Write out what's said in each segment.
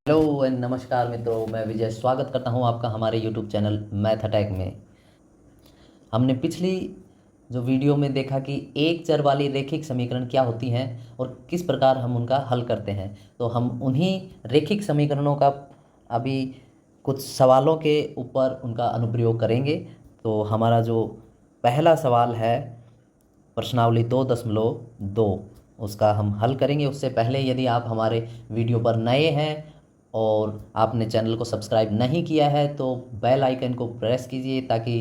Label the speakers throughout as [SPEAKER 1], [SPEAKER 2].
[SPEAKER 1] Hello and नमस्कार मित्रों, मैं विजय स्वागत करता हूं आपका हमारे यूट्यूब चैनल मैथ अटैक में। हमने पिछली जो वीडियो में देखा कि एक चर वाली रैखिक समीकरण क्या होती हैं और किस प्रकार हम उनका हल करते हैं। तो हम उन्हीं रैखिक समीकरणों का अभी कुछ सवालों के ऊपर उनका अनुप्रयोग करेंगे। तो हमारा जो पहला सवाल है प्रश्नावली 2.2, उसका हम हल करेंगे। उससे पहले यदि आप हमारे वीडियो पर नए हैं और आपने चैनल को सब्सक्राइब नहीं किया है तो बेल आइकन को प्रेस कीजिए ताकि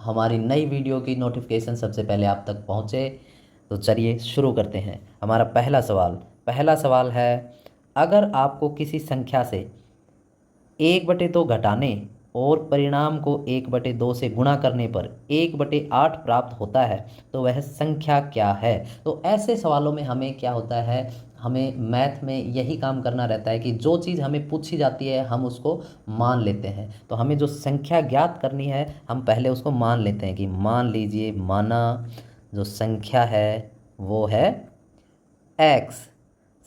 [SPEAKER 1] हमारी नई वीडियो की नोटिफिकेशन सबसे पहले आप तक पहुंचे। तो चलिए शुरू करते हैं। हमारा पहला सवाल है, अगर आपको किसी संख्या से 1/2 घटाने और परिणाम को 1/2 से गुणा करने पर 1/8 प्राप्त होता है तो वह संख्या क्या है। तो ऐसे सवालों में हमें क्या होता है, हमें मैथ में यही काम करना रहता है कि जो चीज़ हमें पूछी जाती है हम उसको मान लेते हैं। तो हमें जो संख्या ज्ञात करनी है हम पहले उसको मान लेते हैं कि मान लीजिए, माना जो संख्या है वो है एक्स।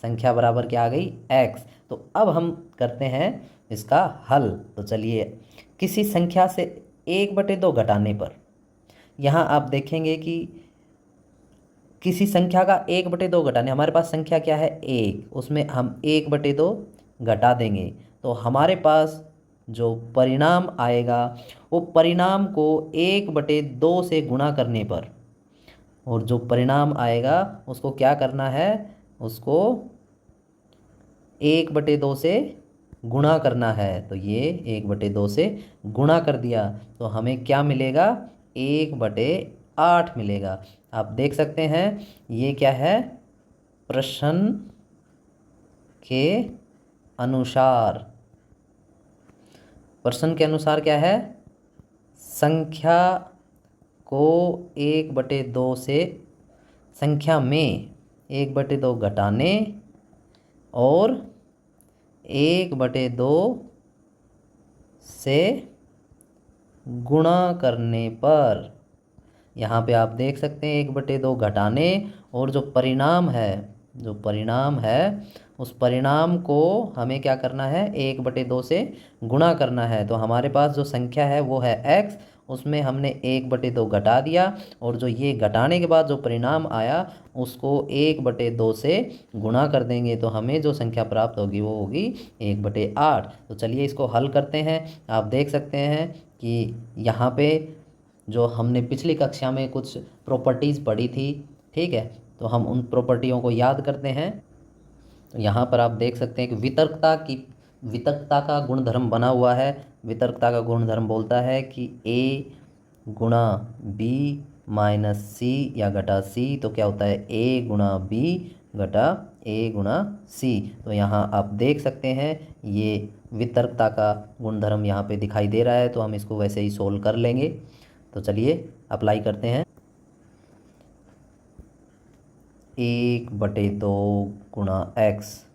[SPEAKER 1] संख्या बराबर क्या आ गई, एक्स। तो अब हम करते हैं इसका हल। तो चलिए, किसी संख्या से 1/2 घटाने पर, यहाँ आप देखेंगे कि किसी संख्या का 1/2 घटाने, हमारे पास संख्या क्या है एक, उसमें हम 1/2 घटा देंगे तो हमारे पास जो परिणाम आएगा वो परिणाम को 1/2 से गुणा करने पर, और जो परिणाम आएगा उसको क्या करना है, उसको 1/2 से गुणा करना है। तो ये 1/2 से गुणा कर दिया तो हमें क्या मिलेगा, 1/8 मिलेगा। आप देख सकते हैं ये क्या है, प्रश्न के अनुसार, प्रश्न के अनुसार क्या है, संख्या को 1/2 से, संख्या में 1/2 घटाने और 1/2 से गुणा करने पर, यहाँ पे आप देख सकते हैं 1/2 घटाने और जो परिणाम है, जो परिणाम है उस परिणाम को हमें क्या करना है, 1/2 से गुणा करना है। तो हमारे पास जो संख्या है वो है x, उसमें हमने 1/2 घटा दिया और जो ये घटाने के बाद जो परिणाम आया उसको 1/2 से गुणा कर देंगे तो हमें जो संख्या प्राप्त होगी वो होगी 1/8। तो चलिए इसको हल करते हैं। आप देख सकते हैं कि यहाँ पे जो हमने पिछली कक्षा में कुछ प्रॉपर्टीज़ पढ़ी थी, ठीक है, तो हम उन प्रॉपर्टियों को याद करते हैं। तो यहाँ पर आप देख सकते हैं कि वितर्कता का गुणधर्म बना हुआ है। वितर्कता का गुणधर्म बोलता है कि a गुणा b माइनस सी या घटा सी, तो क्या होता है a गुणा b घटा a गुणा सी। तो यहाँ आप देख सकते हैं ये वितर्कता का गुणधर्म यहाँ पे दिखाई दे रहा है, तो हम इसको वैसे ही सोल्व कर लेंगे। तो चलिए अप्लाई करते हैं। 1/2 गुणा एक्स,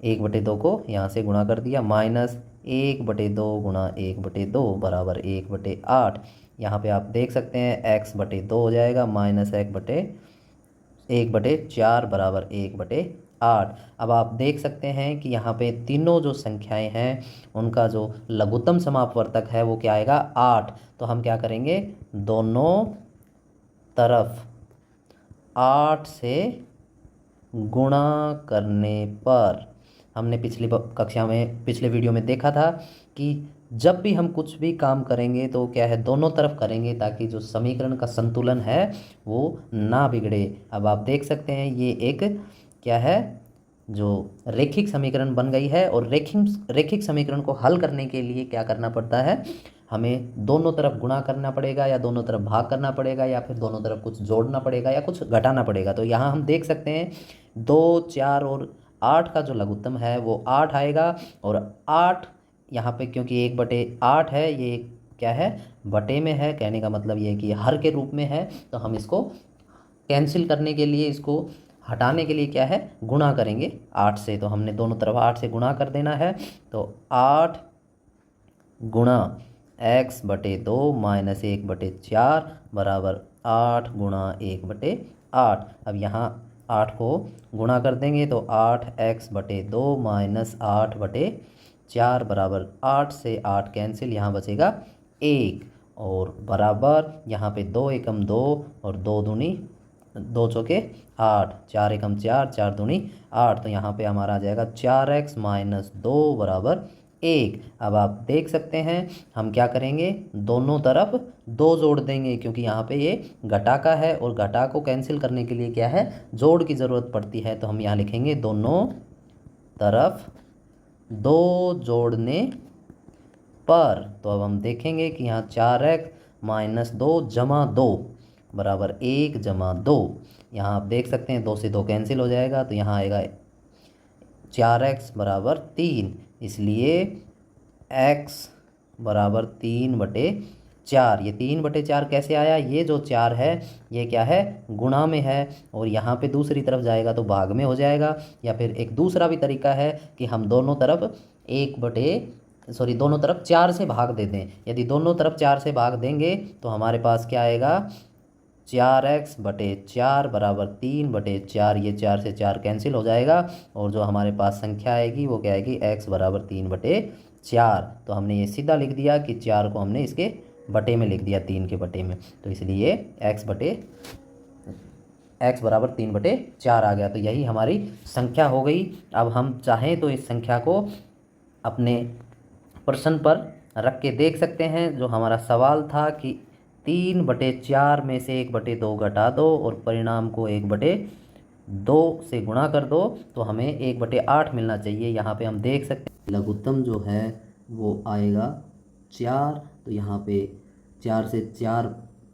[SPEAKER 1] 1/2 को यहाँ से गुणा कर दिया, माइनस 1/2 गुणा 1/2 बराबर 1/8। यहाँ पे आप देख सकते हैं x/2 हो जाएगा, माइनस 1/4 बराबर 1/8। अब आप देख सकते हैं कि यहाँ पे तीनों जो संख्याएं हैं उनका जो लघुत्तम समापवर्तक है वो क्या आएगा, 8। तो हम क्या करेंगे, दोनों तरफ 8 से गुणा करने पर, हमने पिछली कक्षा में, पिछले वीडियो में देखा था कि जब भी हम कुछ भी काम करेंगे तो क्या है, दोनों तरफ करेंगे ताकि जो समीकरण का संतुलन है वो ना बिगड़े। अब आप देख सकते हैं ये एक क्या है, जो रैखिक समीकरण बन गई है। और रैखिक समीकरण को हल करने के लिए क्या करना पड़ता है, हमें दोनों तरफ गुणा करना पड़ेगा या दोनों तरफ भाग करना पड़ेगा या फिर दोनों तरफ कुछ जोड़ना पड़ेगा या कुछ घटाना पड़ेगा। तो यहाँ हम देख सकते हैं 2, 4 और 8 का जो लघुत्तम है वो 8 आएगा। और 8 यहाँ पे क्योंकि 1/8 है, ये क्या है, बटे में है, कहने का मतलब ये है कि हर के रूप में है। तो हम इसको कैंसिल करने के लिए, इसको हटाने के लिए क्या है, गुणा करेंगे 8 से। तो हमने दोनों तरफ 8 से गुणा कर देना है। तो 8 गुणा x/2 माइनस 1/4 बराबर 8 गुणा 1/8। अब यहाँ 8 को गुणा कर देंगे तो 8x/2 माइनस 8/4 बराबर 8 से 8 कैंसिल, यहाँ बचेगा 1 और बराबर यहाँ पे 2 एकम 2 और 2 दूनी 2 चौके 8, 4 एकम 4, 4 दूनी 8, तो यहाँ पे हमारा आ जाएगा 4x माइनस 2 बराबर 1। अब आप देख सकते हैं हम क्या करेंगे, दोनों तरफ 2 जोड़ देंगे क्योंकि यहाँ पे ये घटा का है और घटा को कैंसिल करने के लिए क्या है, जोड़ की ज़रूरत पड़ती है। तो हम यहाँ लिखेंगे दोनों तरफ 2 जोड़ने पर। तो अब हम देखेंगे कि यहाँ 4x माइनस 2 जमा 2 बराबर 1 जमा 2। यहाँ आप देख सकते हैं 2 से 2 कैंसिल हो जाएगा तो यहाँ आएगा 4x बराबर 3, इसलिए x बराबर 3/4। ये 3/4 कैसे आया, ये जो 4 है ये क्या है, गुणा में है और यहाँ पे दूसरी तरफ जाएगा तो भाग में हो जाएगा। या फिर एक दूसरा भी तरीका है कि हम दोनों तरफ दोनों तरफ 4 से भाग दे दें। यदि दोनों तरफ 4 से भाग देंगे तो हमारे पास क्या आएगा, 4x/4 बराबर 3/4। ये 4 से 4 कैंसिल हो जाएगा और जो हमारे पास संख्या आएगी वो क्या आएगी, x बराबर 3/4। तो हमने ये सीधा लिख दिया कि 4 को हमने इसके बटे में लिख दिया, 3 के बटे में, तो इसलिए x बराबर 3/4 आ गया। तो यही हमारी संख्या हो गई। अब हम चाहें तो इस संख्या को अपने प्रश्न पर रख के देख सकते हैं। जो हमारा सवाल था कि 3/4 में से 1/2 घटा दो और परिणाम को 1/2 से गुणा कर दो तो हमें 1/8 मिलना चाहिए। यहाँ पे हम देख सकते हैं लघुत्तम जो है वो आएगा 4, तो यहाँ पे 4 से 4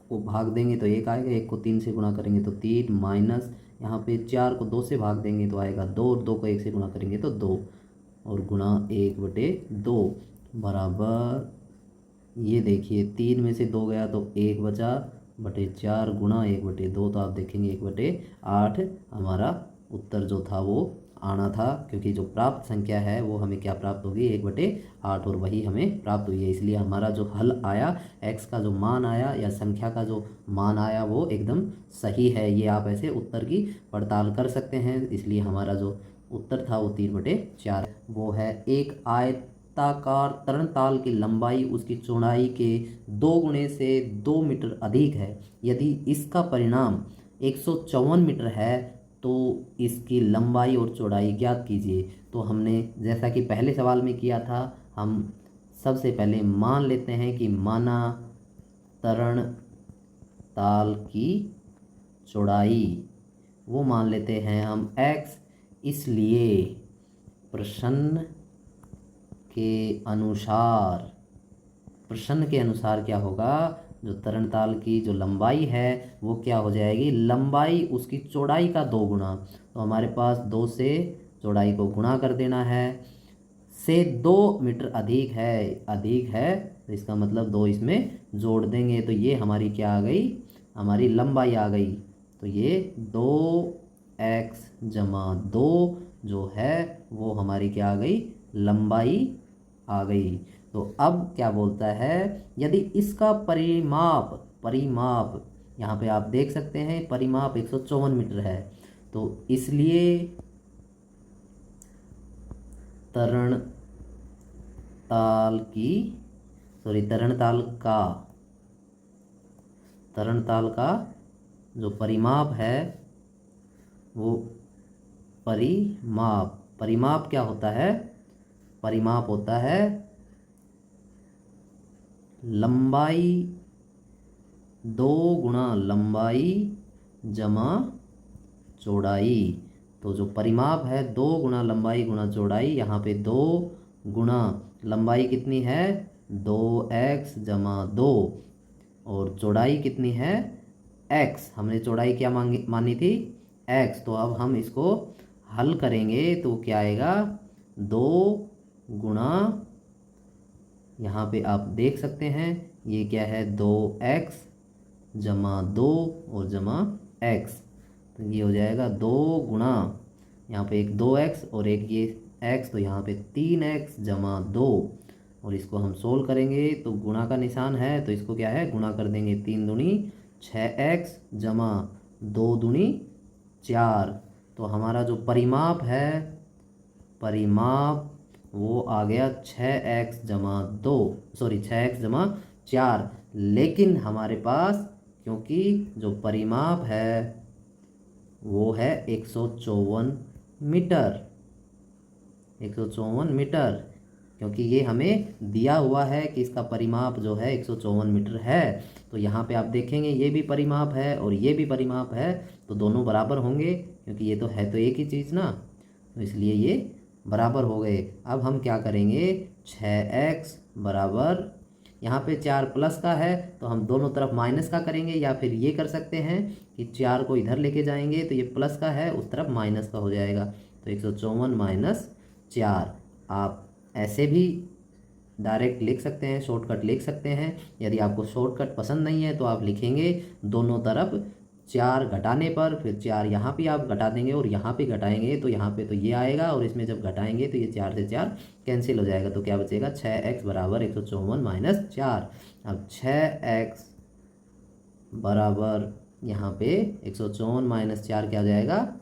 [SPEAKER 1] को भाग देंगे तो 1 आएगा, 1 को 3 से गुणा करेंगे तो 3 माइनस यहाँ पे 4 को 2 से भाग देंगे तो आएगा 2 और 2 को 1 से गुणा करेंगे तो 2 और गुणा 1/2 बराबर, ये देखिए 3 में से 2 गया तो 1 बचा बटे 4 गुणा 1/2, तो आप देखेंगे 1/8 हमारा उत्तर जो था वो आना था, क्योंकि जो प्राप्त संख्या है वो हमें क्या प्राप्त होगी, 1/8, और वही हमें प्राप्त हुई है। इसलिए हमारा जो हल आया, x का जो मान आया या संख्या का जो मान आया वो एकदम सही है। ये आप ऐसे उत्तर की पड़ताल कर सकते हैं। इसलिए हमारा जो उत्तर था वो 3/4 वो है। एक आयताकार तरणताल की लंबाई उसकी चौड़ाई के 2 गुणे से 2 मीटर अधिक है। यदि इसका परिणाम 154 मीटर है तो इसकी लंबाई और चौड़ाई ज्ञात कीजिए। तो हमने जैसा कि पहले सवाल में किया था, हम सबसे पहले मान लेते हैं कि माना तरणताल की चौड़ाई वो मान लेते हैं हम x, इसलिए प्रश्न के अनुसार क्या होगा, जो तरणताल की जो लंबाई है वो क्या हो जाएगी, लंबाई उसकी चौड़ाई का 2 गुना। तो हमारे पास 2 से चौड़ाई को गुणा कर देना है, से 2 मीटर अधिक है तो इसका मतलब 2 इसमें जोड़ देंगे तो ये हमारी क्या आ गई, हमारी लंबाई आ गई। तो ये 2x जमा 2 जो है वो हमारी क्या आ गई, लंबाई आ गई। तो अब क्या बोलता है, यदि इसका परिमाप यहाँ पे आप देख सकते हैं परिमाप 154 मीटर है, तो इसलिए तरणताल का जो परिमाप है वो परिमाप क्या होता है, परिमाप होता है लंबाई 2 गुणा लंबाई जमा चौड़ाई। तो जो परिमाप है 2 गुणा लंबाई गुणा चौड़ाई, यहाँ पे 2 गुणा लंबाई कितनी है 2x जमा 2 और चौड़ाई कितनी है x, हमने चौड़ाई क्या मानी थी x। तो अब हम इसको हल करेंगे तो क्या आएगा, 2 गुणा, यहाँ पे आप देख सकते हैं ये क्या है 2x जमा 2 और जमा x, तो ये हो जाएगा 2 गुणा, यहाँ पे एक 2x और एक ये x, तो यहाँ पे 3x जमा 2 और इसको हम सोल्व करेंगे तो गुणा का निशान है तो इसको क्या है गुणा कर देंगे, 3 दूनी 6x जमा 2 दूनी 4 तो हमारा जो परिमाप है, परिमाप वो आ गया 6x जमा 2, सॉरी 6x जमा 4। लेकिन हमारे पास क्योंकि जो परिमाप है वो है 154 मीटर, 154 मीटर, क्योंकि ये हमें दिया हुआ है कि इसका परिमाप जो है 154 मीटर है। तो यहाँ पे आप देखेंगे ये भी परिमाप है और ये भी परिमाप है, तो दोनों बराबर होंगे क्योंकि ये तो है तो एक ही चीज़ ना, तो इसलिए ये बराबर हो गए। अब हम क्या करेंगे, 6x बराबर, यहाँ पे 4 प्लस का है तो हम दोनों तरफ माइनस का करेंगे, या फिर ये कर सकते हैं कि 4 को इधर लेके जाएंगे तो ये प्लस का है उस तरफ माइनस का हो जाएगा, तो 154 माइनस 4। आप ऐसे भी डायरेक्ट लिख सकते हैं, शॉर्टकट लिख सकते हैं। यदि आपको शॉर्टकट पसंद नहीं है तो आप लिखेंगे दोनों तरफ 4 घटाने पर, फिर 4 यहाँ पे आप घटा देंगे और यहाँ पे घटाएंगे तो यहाँ पे तो ये आएगा, और इसमें जब घटाएंगे तो ये 4 से 4 कैंसिल हो जाएगा, तो क्या बचेगा 6x बराबर 154 माइनस 4। अब 6x बराबर यहाँ पे 154 माइनस 4 क्या हो जाएगा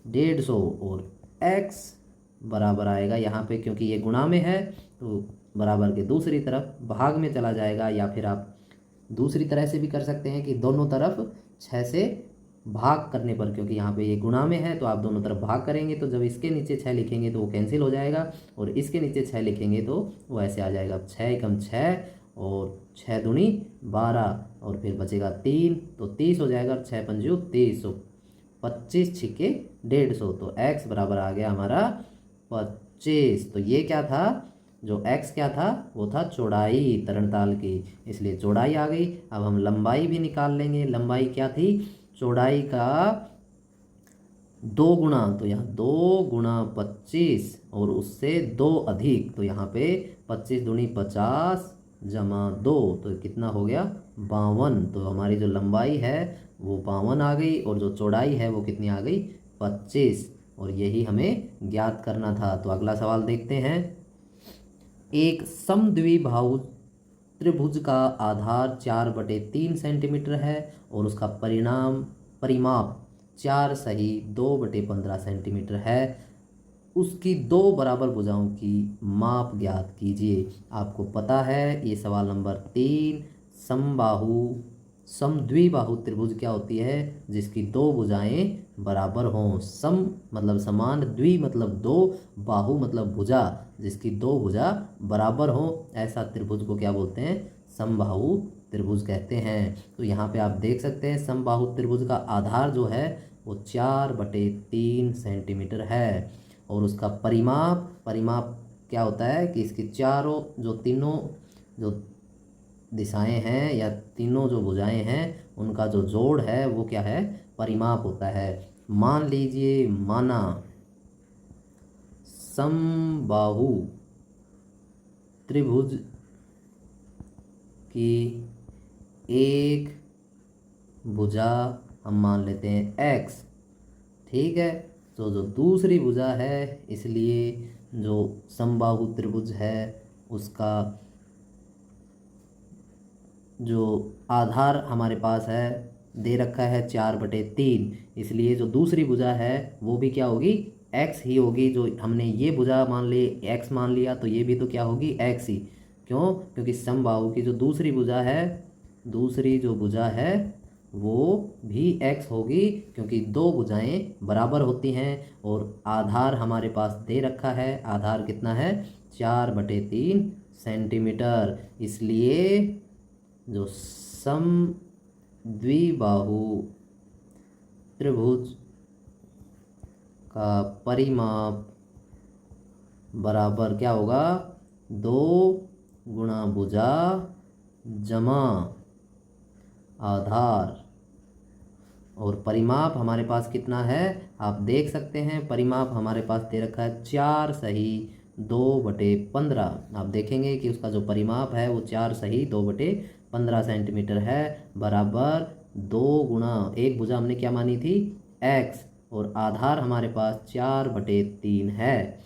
[SPEAKER 1] 150, और x बराबर आएगा यहाँ पे, क्योंकि ये गुणा में है तो बराबर के दूसरी तरफ भाग में चला जाएगा, या फिर आप दूसरी तरह से भी कर सकते हैं कि दोनों तरफ 6 से भाग करने पर, क्योंकि यहाँ पे ये गुणा में है तो आप दोनों तरफ भाग करेंगे तो जब इसके नीचे 6 लिखेंगे तो वो कैंसिल हो जाएगा, और इसके नीचे 6 लिखेंगे तो वो ऐसे आ जाएगा। 6 एकम 6 और 6 दूनी 12, और फिर बचेगा 3 तो 30 हो जाएगा, 6 पंजू 30, 25 छिके 150, तो x बराबर आ गया हमारा 25। तो ये क्या था, जो x क्या था वो था चौड़ाई तरणताल की, इसलिए चौड़ाई आ गई। अब हम लंबाई भी निकाल लेंगे। लंबाई क्या थी, चौड़ाई का 2 गुना, तो यहाँ 2 गुना 25 और उससे 2 अधिक, तो यहाँ पे 25 दूनी 50 जमा 2, तो कितना हो गया 52। तो हमारी जो लंबाई है वो 52 आ गई, और जो चौड़ाई है वो कितनी आ गई 25, और यही हमें ज्ञात करना था। तो अगला सवाल देखते हैं। एक समद्विबाहु त्रिभुज का आधार 4/3 सेंटीमीटर है और उसका परिमाप 4 सही 2/15 सेंटीमीटर है। उसकी 2 बराबर भुजाओं की माप ज्ञात कीजिए। आपको पता है ये सवाल नंबर 3, समद्विबाहु त्रिभुज क्या होती है, जिसकी 2 भुजाएं बराबर हों। सम मतलब समान, द्वि मतलब 2, बाहु मतलब भुजा, जिसकी 2 भुजा बराबर हो, ऐसा त्रिभुज को क्या बोलते हैं, समबाहु त्रिभुज कहते हैं। तो यहाँ पे आप देख सकते हैं समबाहु त्रिभुज का आधार जो है वो 4/3 सेंटीमीटर है, और उसका परिमाप क्या होता है कि इसकी तीनों जो दिशाएं हैं या तीनों जो भुजाएं हैं उनका जो जोड़ है वो क्या है, परिमाप होता है। मान लीजिए, माना समबाहु त्रिभुज की एक भुजा हम मान लेते हैं x, ठीक है। तो जो दूसरी भुजा है, इसलिए जो समबाहु त्रिभुज है उसका जो आधार हमारे पास है दे रखा है 4/3, इसलिए जो दूसरी भुजा है वो भी क्या होगी, x ही होगी। जो हमने ये भुजा मान ली x मान लिया, तो ये भी तो क्या होगी x ही। क्यों, क्योंकि समबाहु की जो दूसरी भुजा है वो भी x होगी, क्योंकि 2 भुजाएं बराबर होती हैं, और आधार हमारे पास दे रखा है, आधार कितना है 4/3 सेंटीमीटर। इसलिए जो समद्विबाहु त्रिभुज का परिमाप बराबर क्या होगा, 2 गुणा भुजा जमा आधार, और परिमाप हमारे पास कितना है आप देख सकते हैं। परिमाप हमारे पास दे रखा है 4 सही 2/15। आप देखेंगे कि उसका जो परिमाप है वो 4 सही 2/15 सेंटीमीटर है, बराबर 2 गुणा, एक भुजा हमने क्या मानी थी x, और आधार हमारे पास 4/3 है,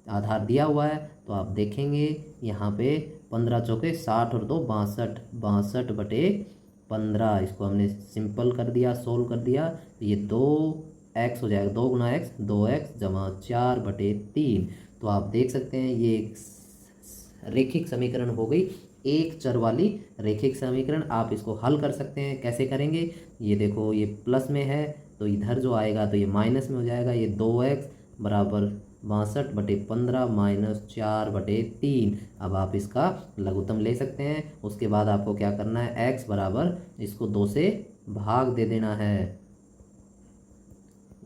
[SPEAKER 1] आधार दिया हुआ है। तो आप देखेंगे यहाँ पे 15 चौके 60 और 2 62, 62/15, इसको हमने सिंपल कर दिया, सोल्व कर दिया, तो ये 2 एक्स हो जाएगा 2 × x 2x जमा 4/3। तो आप देख सकते हैं ये एक रेखिक समीकरण हो गई, एक चर वाली रेखिक समीकरण। आप इसको हल कर सकते हैं। कैसे करेंगे, ये देखो ये प्लस में है तो इधर जो आएगा तो ये माइनस में हो जाएगा। ये 2x बराबर 62/15 माइनस 4/3। अब आप इसका लघुत्तम ले सकते हैं। उसके बाद आपको क्या करना है, x बराबर इसको 2 से भाग दे देना है।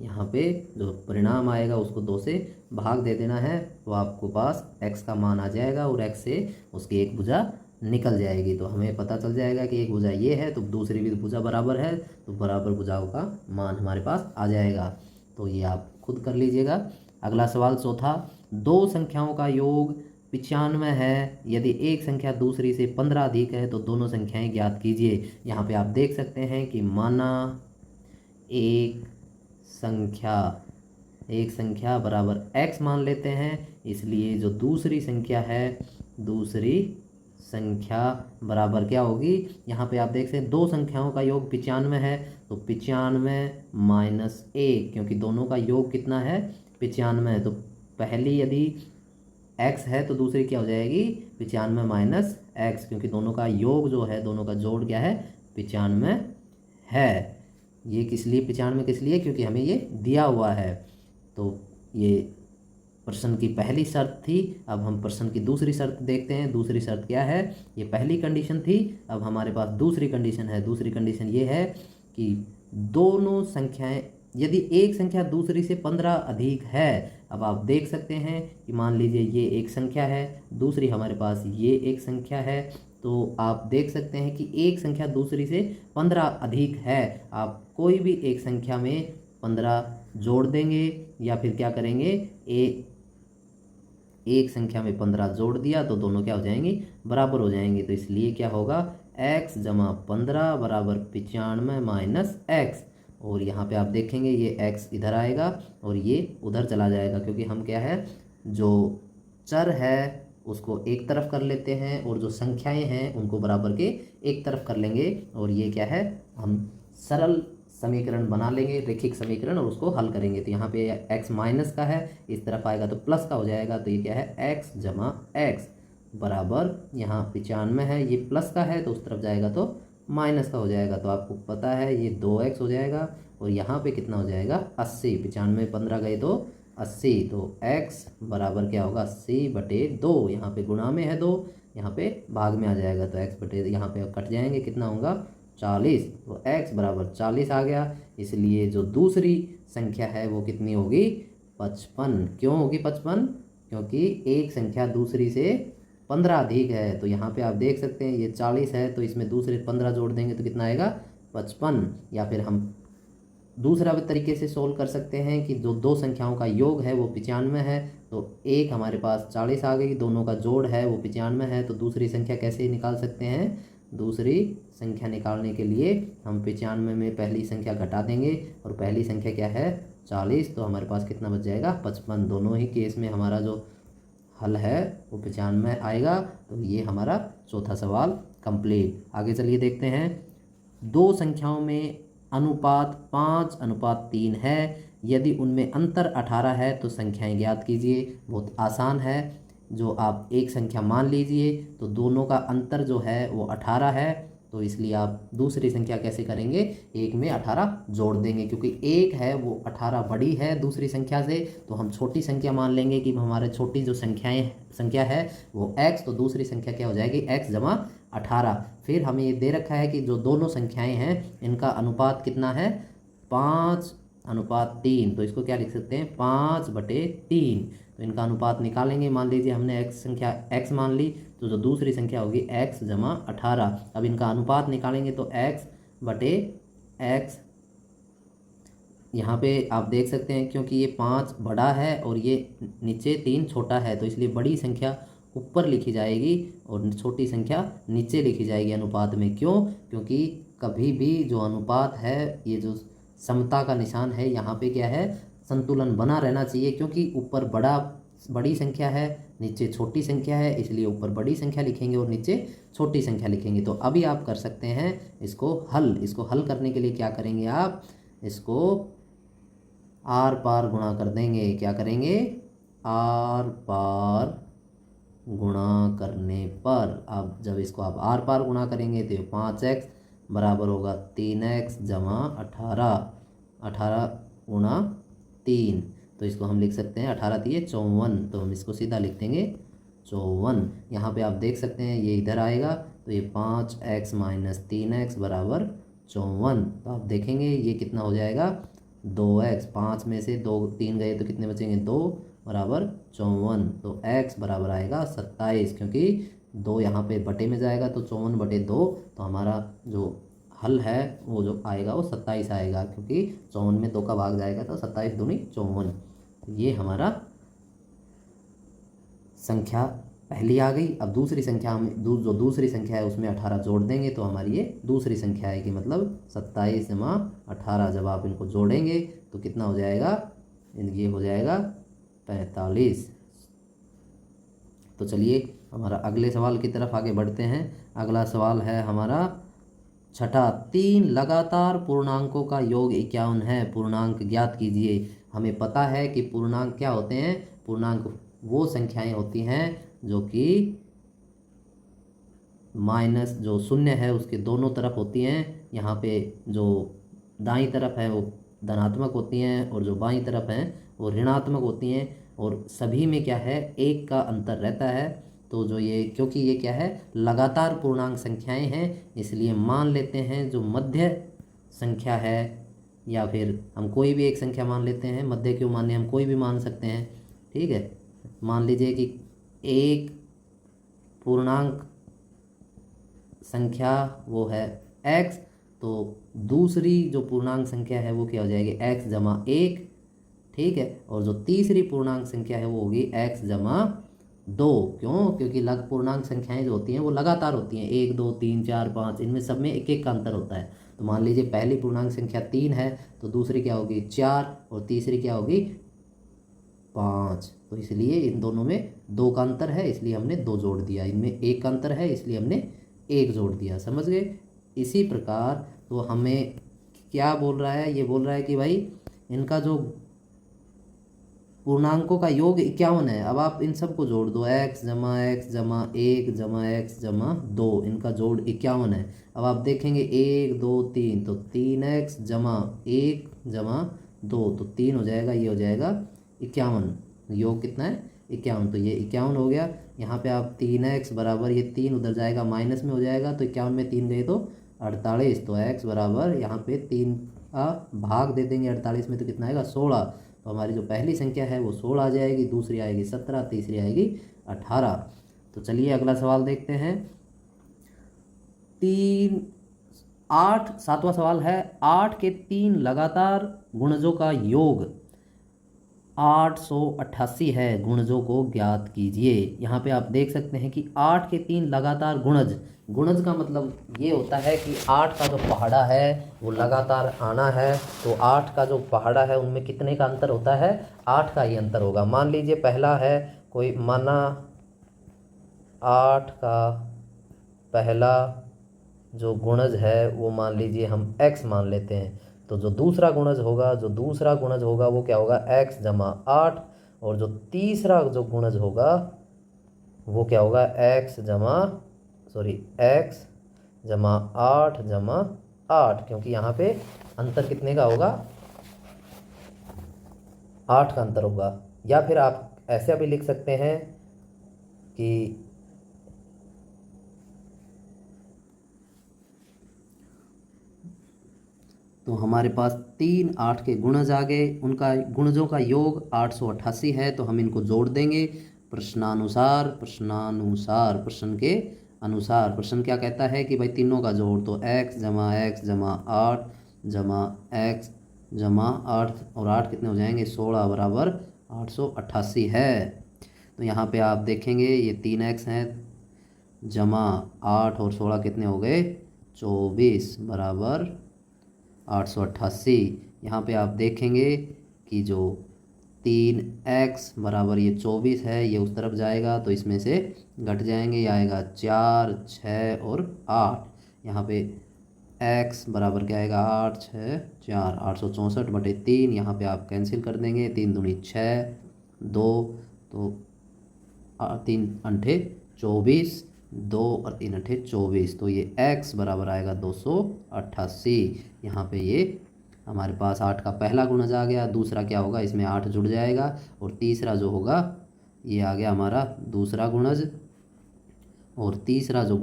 [SPEAKER 1] यहाँ पे जो परिणाम आएगा उसको 2 से भाग दे देना है, तो आपको पास x का मान आ जाएगा और x से उसकी एक भुजा निकल जाएगी। तो हमें पता चल जाएगा कि एक भुजा ये है तो दूसरी भी भुजा बराबर है, तो बराबर भुजाओं का मान हमारे पास आ जाएगा। तो ये आप खुद कर लीजिएगा। अगला सवाल चौथा, दो संख्याओं का योग 95 है, यदि एक संख्या दूसरी से 15 अधिक है तो दोनों संख्याएं ज्ञात कीजिए। यहाँ पे आप देख सकते हैं कि माना एक संख्या बराबर x मान लेते हैं, इसलिए जो दूसरी संख्या है, दूसरी संख्या बराबर क्या होगी, यहाँ पे आप देख सकते हैं दो संख्याओं का योग 95 है, तो 95 माइनस 1, क्योंकि दोनों का योग कितना है 95। तो पहली यदि x है तो दूसरी क्या हो जाएगी 95 माइनस x, क्योंकि दोनों का योग जो है, दोनों का जोड़ क्या है 95 है। ये किस लिए 95 किस लिए, क्योंकि हमें ये दिया हुआ है। तो ये प्रश्न की पहली शर्त थी। अब हम प्रश्न की दूसरी शर्त देखते हैं। दूसरी शर्त क्या है, ये पहली कंडीशन थी, अब हमारे पास दूसरी कंडीशन है। दूसरी कंडीशन ये है कि दोनों संख्याएं, यदि एक संख्या दूसरी से 15 अधिक है। अब आप देख सकते हैं कि मान लीजिए ये एक संख्या है, दूसरी हमारे पास ये एक संख्या है, तो आप देख सकते हैं कि एक संख्या दूसरी से 15 अधिक है। आप कोई भी एक संख्या में 15 जोड़ देंगे या फिर क्या करेंगे, एक संख्या में 15 जोड़ दिया तो दोनों क्या हो जाएंगी, बराबर हो जाएंगे। तो इसलिए क्या होगा, x जमा 15 बराबर 95 माइनस x। और यहाँ पे आप देखेंगे ये x इधर आएगा और ये उधर चला जाएगा, क्योंकि हम क्या है, जो चर है उसको एक तरफ कर लेते हैं और जो संख्याएं हैं उनको बराबर के एक तरफ कर लेंगे। और ये क्या है, हम सरल समीकरण बना लेंगे, रेखिक समीकरण, और उसको हल करेंगे। तो यहाँ पे x माइनस का है, इस तरफ आएगा तो प्लस का हो जाएगा। तो ये क्या है, x जमा x बराबर, यहाँ 95 है, ये प्लस का है तो उस तरफ जाएगा तो माइनस का हो जाएगा। तो आपको पता है ये 2x हो जाएगा और यहाँ पे कितना हो जाएगा 80। 95 15 गए तो 80, तो x बराबर क्या होगा 80/2। यहाँ पे गुणा में है 2, यहाँ पे भाग में आ जाएगा, तो x बटे यहाँ पे कट जाएंगे, कितना होगा 40। तो x बराबर 40 आ गया। इसलिए जो दूसरी संख्या है वो कितनी होगी 55। क्यों होगी 55, क्योंकि एक संख्या दूसरी से 15 अधिक है। तो यहाँ पे आप देख सकते हैं ये 40 है, तो इसमें दूसरे 15 जोड़ देंगे तो कितना आएगा 55। या फिर हम दूसरा भी तरीके से सोल्व कर सकते हैं कि जो दो संख्याओं का योग है वो 95 है, तो एक हमारे पास 40 आ गई, दोनों का जोड़ है वो 95 है। तो दूसरी संख्या कैसे निकाल सकते हैं, दूसरी संख्या निकालने के लिए हम 95 में पहली संख्या घटा देंगे और पहली संख्या क्या है 40, तो हमारे पास कितना बच जाएगा 55। दोनों ही केस में हमारा जो हल है वो 95 आएगा। तो ये हमारा चौथा सवाल कंप्लीट। आगे चलिए देखते हैं, दो संख्याओं में अनुपात 5:3 है, यदि उनमें अंतर 18 है तो संख्याएं ज्ञात कीजिए। बहुत आसान है, जो आप एक संख्या मान लीजिए तो दोनों का अंतर जो है वो 18 है, तो इसलिए आप दूसरी संख्या कैसे करेंगे, एक में 18 जोड़ देंगे, क्योंकि एक है वो 18 बड़ी है दूसरी संख्या से, तो हम छोटी संख्या मान लेंगे कि हमारे छोटी जो संख्या है वो x, तो दूसरी संख्या क्या हो जाएगी x जमा 18। फिर हमें ये दे रखा है कि जो दोनों संख्याएं हैं इनका अनुपात कितना है 5:3, तो इसको क्या लिख सकते हैं 5/3। तो इनका अनुपात निकालेंगे। मान लीजिए हमने संख्या x मान ली, तो जो दूसरी संख्या होगी x जमा 18। अब इनका अनुपात निकालेंगे तो x/x, यहाँ पे आप देख सकते हैं क्योंकि ये 5 बड़ा है और ये नीचे 3 छोटा है, तो इसलिए बड़ी संख्या ऊपर लिखी जाएगी और छोटी संख्या नीचे लिखी जाएगी अनुपात में। क्यों, क्योंकि कभी भी जो अनुपात है, ये जो समता का निशान है, यहाँ पे क्या है संतुलन बना रहना चाहिए, क्योंकि ऊपर बड़ी संख्या है, नीचे छोटी संख्या है, इसलिए ऊपर बड़ी संख्या लिखेंगे और नीचे छोटी संख्या लिखेंगे। तो अभी आप कर सकते हैं इसको हल करने के लिए क्या करेंगे आप, इसको आर पार गुणा कर देंगे। क्या करेंगे? आर पार गुणा करने पर, अब जब इसको आप आर पार गुणा करेंगे तो ये 5x बराबर होगा 3x जमा 18। 18 गुणा 3, तो इसको हम लिख सकते हैं 18 दिए 54, तो हम इसको सीधा लिख देंगे 54। यहाँ पे आप देख सकते हैं ये इधर आएगा तो ये 5x माइनस 3x बराबर 54। तो आप देखेंगे ये कितना हो जाएगा? 2x। 5 में से 2 3 गए तो कितने बचेंगे? 2 बराबर 54। तो x बराबर आएगा 27, क्योंकि 2 यहाँ पे बटे में जाएगा तो 54/2, तो हमारा जो हल है वो जो आएगा वो 27 आएगा, क्योंकि 54 में 2 का भाग जाएगा तो 27 दूनी 54। ये हमारा संख्या पहली आ गई। अब दूसरी संख्या हम जो दूसरी संख्या है उसमें 18 जोड़ देंगे तो हमारी ये दूसरी संख्या आएगी, मतलब 27 जमा 18। जब आप इनको जोड़ेंगे तो कितना हो जाएगा? ये हो जाएगा 45। तो चलिए हमारा अगले सवाल की तरफ आगे बढ़ते हैं। अगला सवाल है हमारा छठा, 3 लगातार पूर्णांकों का योग 51 है, पूर्णांक ज्ञात कीजिए। हमें पता है कि पूर्णांक क्या होते हैं? पूर्णांक वो संख्याएं होती हैं जो कि माइनस जो शून्य है उसके दोनों तरफ होती हैं। यहाँ पे जो दाईं तरफ है वो धनात्मक होती हैं और जो बाईं तरफ हैं वो ऋणात्मक होती हैं, और सभी में क्या है? 1 का अंतर रहता है। तो जो ये, क्योंकि ये क्या है? लगातार पूर्णांक संख्याएं हैं, इसलिए मान लेते हैं जो मध्य संख्या है, या फिर हम कोई भी एक संख्या मान लेते हैं। मध्य क्यों माने? हम कोई भी मान सकते हैं, ठीक है। मान लीजिए कि एक पूर्णांक संख्या वो है x, तो दूसरी जो पूर्णांक संख्या है वो क्या हो जाएगी? x जमा 1, ठीक है। और जो तीसरी पूर्णांक संख्या है वो होगी x जमा 2। क्यों? क्योंकि लग पूर्णांक संख्याएं जो होती हैं वो लगातार होती हैं, 1 2 3 4 5, इनमें सब में एक एक का अंतर होता है। तो मान लीजिए पहली पूर्णांक संख्या 3 है तो दूसरी क्या होगी? 4, और तीसरी क्या होगी? 5। तो इसलिए इन दोनों में 2 का अंतर है, इसलिए हमने 2 जोड़ दिया। इनमें 1 का अंतर है इसलिए हमने 1 जोड़ दिया। समझ गए? इसी प्रकार तो हमें क्या बोल रहा है? ये बोल रहा है कि भाई इनका जो पूर्णांकों का योग 51 है। अब आप इन सब को जोड़ दो, x जमा 1 जमा x जमा 2, इनका जोड़ 51 है। अब आप देखेंगे 1 2 3, तो 3x जमा 1 जमा 2, तो 3 हो जाएगा, ये हो जाएगा 51। योग कितना है? 51। तो ये 51 हो गया। यहाँ पे आप 3x बराबर, ये 3 उधर जाएगा माइनस में हो जाएगा, तो 51 में 3 गए तो 48। तो x बराबर यहाँ पे 3 का भाग दे देंगे 48 में तो कितना आएगा? 16। तो हमारी जो पहली संख्या है वो 16 आ जाएगी, दूसरी आएगी 17, तीसरी आएगी 18। तो चलिए अगला सवाल देखते हैं। 7वां सवाल है, 8 के 3 लगातार गुणजों का योग 888 है, गुणजों को ज्ञात कीजिए। यहाँ पे आप देख सकते हैं कि 8 के 3 लगातार गुणज, गुणज का मतलब ये होता है कि 8 का जो पहाड़ा है वो लगातार आना है, तो 8 का जो पहाड़ा है उनमें कितने का अंतर होता है? 8 का ही अंतर होगा। मान लीजिए पहला है कोई, माना 8 का पहला जो गुणज है वो मान लीजिए हम x मान लेते हैं, तो जो दूसरा गुणज होगा वो क्या होगा? x जमा 8, और जो तीसरा जो गुणज होगा वो क्या होगा? x जमा 8 जमा 8, क्योंकि यहाँ पे अंतर कितने का होगा? 8 का अंतर होगा। या फिर आप ऐसा भी लिख सकते हैं कि तो हमारे पास 3 8 के गुणज आ गए, उनका गुणजों का योग 888 है, तो हम इनको जोड़ देंगे प्रश्नानुसार। प्रश्न के अनुसार प्रश्न क्या कहता है कि भाई तीनों का जोड़, तो x जमा 8 जमा x जमा 8, और 8 कितने हो जाएंगे? 16 बराबर 888 है। तो यहाँ पे आप देखेंगे ये 3x है जमा 8 और 16 कितने हो गए? 24 बराबर 888। यहाँ पे आप देखेंगे कि जो 3x बराबर ये 24 है, ये उस तरफ जाएगा तो इसमें से घट जाएंगे, ये आएगा 4 6 और 8। यहाँ पे
[SPEAKER 2] x बराबर क्या आएगा 8 6 4 864/3। यहाँ पे आप कैंसिल कर देंगे, 3 दूनी 6 2 तो 3 अंठे 24, 2 और 3 अंठे 24, तो ये x बराबर आएगा 288। यहाँ पे ये हमारे पास 8 का पहला गुणज आ गया। दूसरा क्या होगा, इसमें 8 जुड़ जाएगा और तीसरा जो होगा ये आ गया हमारा दूसरा गुणज। और तीसरा जो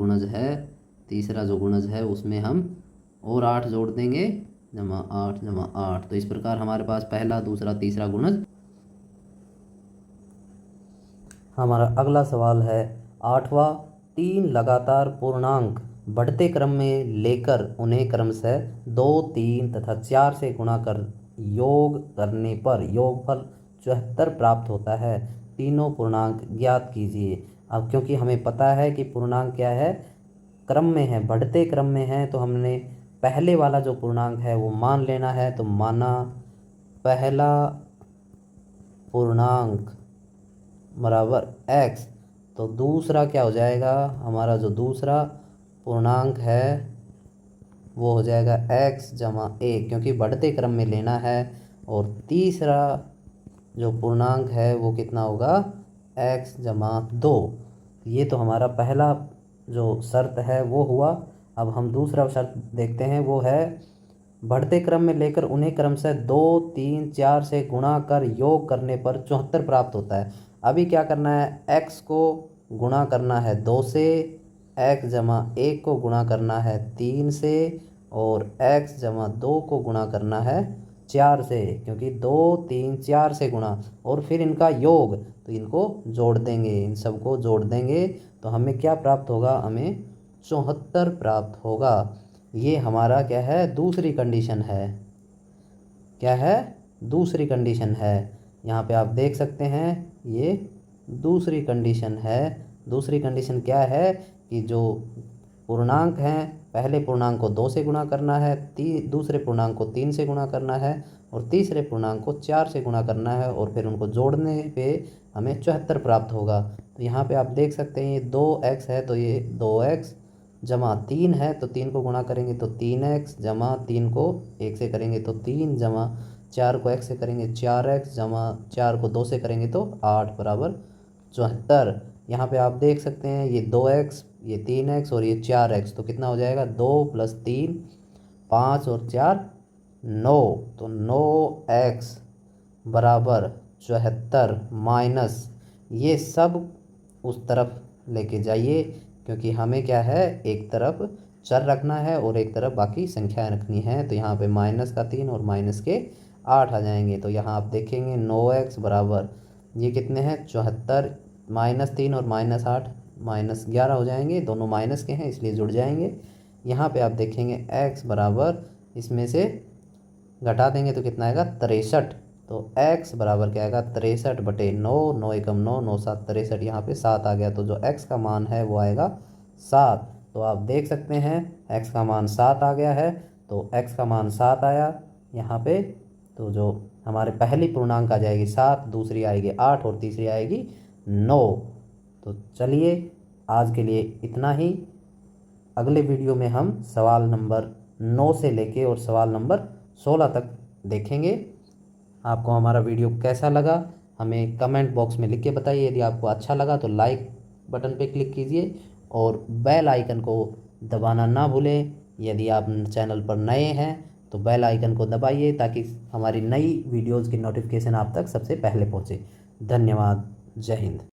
[SPEAKER 2] गुणज है उसमें हम और 8 जोड़ देंगे, जमा 8 तो इस प्रकार हमारे पास पहला दूसरा तीसरा गुणज।
[SPEAKER 1] हमारा अगला सवाल है 8वां, 3 लगातार पूर्णांक बढ़ते क्रम में लेकर उन्हें क्रमशः 2 3 तथा 4 से गुणा कर योग करने पर योगफल 74 प्राप्त होता है। तीनों पूर्णांक ज्ञात कीजिए। अब क्योंकि हमें पता है कि पूर्णांक क्या है, क्रम में है, बढ़ते क्रम में है, तो हमने पहले वाला जो पूर्णांक है वो मान लेना है। तो माना पहला पूर्णांक बराबर x, तो दूसरा क्या हो जाएगा, हमारा जो दूसरा पूर्णांक है वो हो जाएगा x जमा 1, क्योंकि बढ़ते क्रम में लेना है। और तीसरा जो पूर्णांक है वो कितना होगा, x जमा 2। ये तो हमारा पहला जो शर्त है वो हुआ। अब हम दूसरा शर्त देखते हैं, वो है बढ़ते क्रम में लेकर उन्हें क्रमशः 2 3 4 से गुणा कर योग करने पर 74 प्राप्त होता है। अभी क्या करना है, x को गुणा करना है 2 से, x जमा 1 को गुणा करना है 3 से, और x जमा 2 को गुणा करना है 4 से, क्योंकि 2 3 4 से गुणा और फिर इनका योग, तो इनको जोड़ देंगे, इन सबको जोड़ देंगे तो हमें क्या प्राप्त होगा, हमें 74 प्राप्त होगा। ये हमारा क्या है, दूसरी कंडीशन है। क्या है, दूसरी कंडीशन है। यहाँ पे आप देख सकते हैं ये दूसरी कंडीशन है। दूसरी कंडीशन क्या है कि जो पूर्णांक हैं, पहले पूर्णांक को 2 से गुणा करना है, दूसरे पूर्णांक को 3 से गुणा करना है, और तीसरे पूर्णांक को 4 से गुणा करना है, और फिर उनको जोड़ने पे हमें 74 प्राप्त होगा। तो यहाँ पे आप देख सकते हैं ये 2x है, तो ये 2x जमा 3 है, तो 3 को गुणा करेंगे तो 3x, जमा 3 को 1 से करेंगे तो 3, जमा 4 को x से करेंगे 4x, जमा 4 को 2 से करेंगे तो 8 बराबर 74। यहाँ पे आप देख सकते हैं ये 2x, ये 3x और ये 4x, तो कितना हो जाएगा, 2 + 3 5 और 4 9, तो 9x बराबर 74 माइनस ये सब उस तरफ लेके जाइए, क्योंकि हमें क्या है, एक तरफ चर रखना है और एक तरफ बाकी संख्याएं रखनी है। तो यहाँ पे -3 और -8 आ जाएंगे। तो यहाँ आप देखेंगे 9x बराबर ये कितने हैं, 74, -3 और -8 -11 हो जाएंगे, दोनों माइनस के हैं इसलिए जुड़ जाएंगे। यहाँ पे आप देखेंगे x बराबर इसमें से घटा देंगे तो कितना आएगा, 63। तो x बराबर क्या आएगा, 63/9, 9 एकम 9, 9 7 63, यहाँ पे 7 आ गया। तो जो x का मान है वो आएगा 7। तो आप देख सकते हैं x का मान 7 आ गया है। तो x का मान 7 आया यहाँ पे, तो जो हमारे पहली पूर्णांक आ जाएगी 7, दूसरी आएगी 8 और तीसरी आएगी 9। तो चलिए आज के लिए इतना ही। अगले वीडियो में हम सवाल नंबर 9 से लेके और सवाल नंबर 16 तक देखेंगे। आपको हमारा वीडियो कैसा लगा हमें कमेंट बॉक्स में लिख के बताइए। यदि आपको अच्छा लगा तो लाइक बटन पे क्लिक कीजिए और बेल आइकन को दबाना ना भूलें। यदि आप चैनल पर नए हैं तो बेल आइकन को दबाइए ताकि हमारी नई वीडियोज़ की नोटिफिकेशन आप तक सबसे पहले पहुँचे। धन्यवाद। जय हिंद।